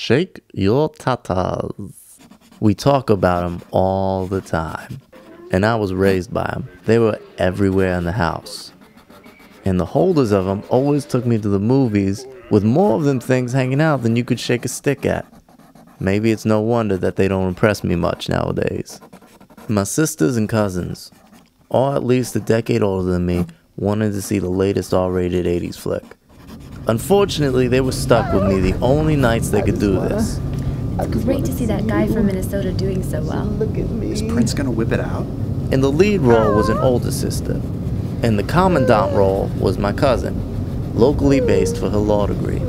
Shake your tatas. We talk about them all the time. And I was raised by them. They were everywhere in the house. And the holders of them always took me to the movies with more of them things hanging out than you could shake a stick at. Maybe it's no wonder that they don't impress me much nowadays. My sisters and cousins, all at least a decade older than me, wanted to see the latest R-rated 80s flick. Unfortunately, they were stuck with me the only nights they could do this. It's great to see that guy from Minnesota doing so well. Is Prince gonna whip it out? And the lead role was an older sister. And the commandant role was my cousin, locally based for her law degree.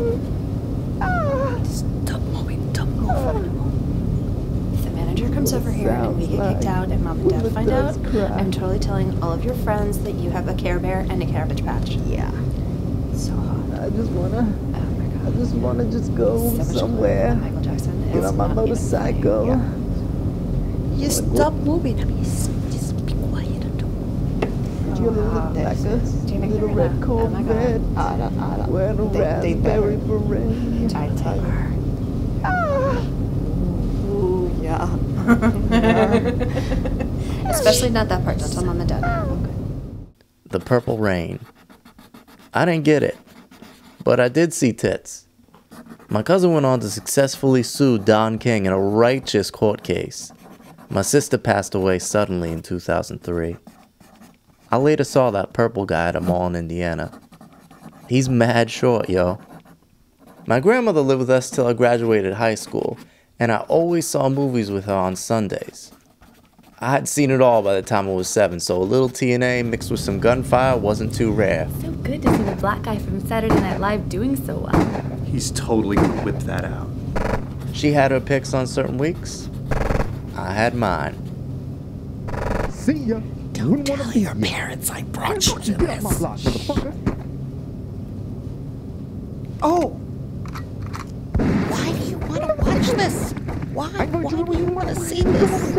Stop moving, don't move. If the manager comes over here and we get kicked out and Mom and Dad find out, I'm totally telling all of your friends that you have a Care Bear and a Cabbage Patch. Yeah. So hot. I just wanna just go So much somewhere. Michael Jackson Get is on my not even motorcycle. funny. You stop moving. Just be quiet. You're like a little red Corvette wearing a raspberry beret. I tell her. Ooh, yeah. Especially not that part. Don't tell Mom and Dad. Okay. The Purple Rain. I didn't get it, but I did see tits. My cousin went on to successfully sue Don King in a righteous court case. My sister passed away suddenly in 2003. I later saw that purple guy at a mall in Indiana. He's mad short, yo. My grandmother lived with us till I graduated high school, and I always saw movies with her on Sundays. I had seen it all by the time I was 7, so a little TNA mixed with some gunfire wasn't too rare. So good to see the black guy from Saturday Night Live doing so well. He's totally gonna whip that out. She had her picks on certain weeks. I had mine. See ya. Don't tell your parents I brought you to this. Oh! Why do you want to watch this? Why do you want to see this?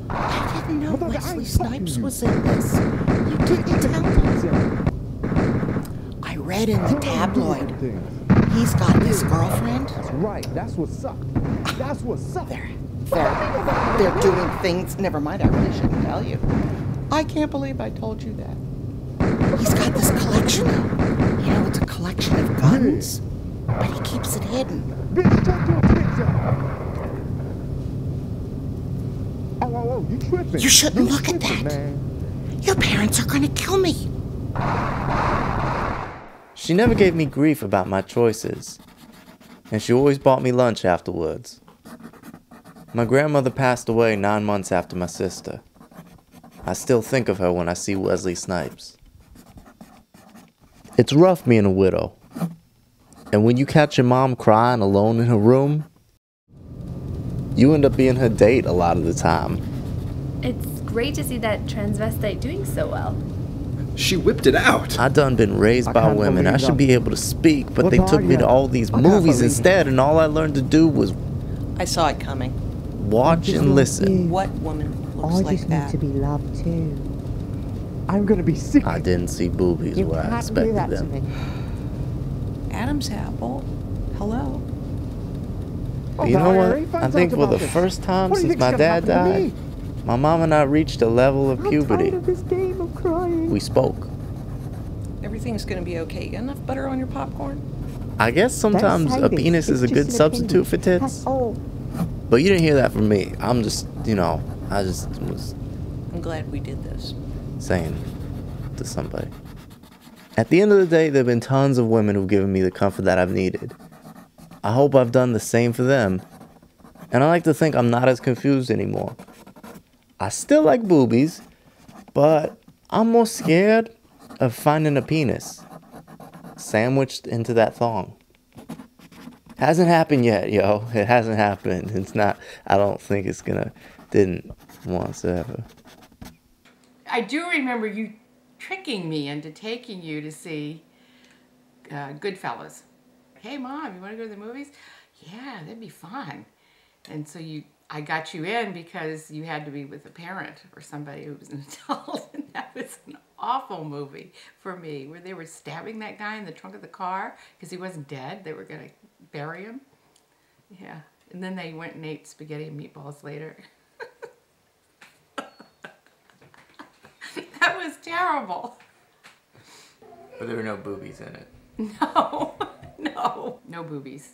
I didn't know Wesley Snipes was in this. You didn't tell me. I read in the tabloid. He's got this girlfriend. That's right. That's what's up. That's what's up. They're doing things. Never mind, I really shouldn't tell you. I can't believe I told you that. He's got this collection of, you know, it's a collection of guns, but he keeps it hidden. Bitch, shut your tits up. Oh, you tripping. You shouldn't You look at tripping, that. man. Your parents are gonna kill me. She never gave me grief about my choices, and she always bought me lunch afterwards. My grandmother passed away 9 months after my sister. I still think of her when I see Wesley Snipes. It's rough being a widow. And when you catch your mom crying alone in her room, you end up being her date a lot of the time. It's great to see that transvestite doing so well. She whipped it out. I done been raised by women. I should be able to speak, but they took me to all these movies instead, and all I learned to do was I saw it coming. watch and listen. What woman looks I like just that? need to be loved too. I'm gonna be sick. I didn't see boobies You where I can't do expected that to them. me. Adam's apple. Hello. You know what? I think for the first time since my dad died, my mom and I reached a level of puberty. I'm tired of this game of crying. We spoke. Everything's gonna be okay. You got enough butter on your popcorn? I guess sometimes a penis is a good substitute for tits, but you didn't hear that from me. I'm just, I just was I'm glad we did this. saying to somebody. At the end of the day, there have been tons of women who've given me the comfort that I've needed. I hope I've done the same for them. And I like to think I'm not as confused anymore. I still like boobies, but I'm more scared of finding a penis sandwiched into that thong. Hasn't happened yet, yo. It hasn't happened. It's not, I don't think it's didn't want to ever. I do remember you tricking me into taking you to see Goodfellas. Hey, Mom, you want to go to the movies? Yeah, that'd be fun. And so I got you in because you had to be with a parent or somebody who was an adult. And that was an awful movie for me, where they were stabbing that guy in the trunk of the car because he wasn't dead. They were going to bury him. Yeah. And then they went and ate spaghetti and meatballs later. That was terrible. But there were no boobies in it. No, no, no boobies.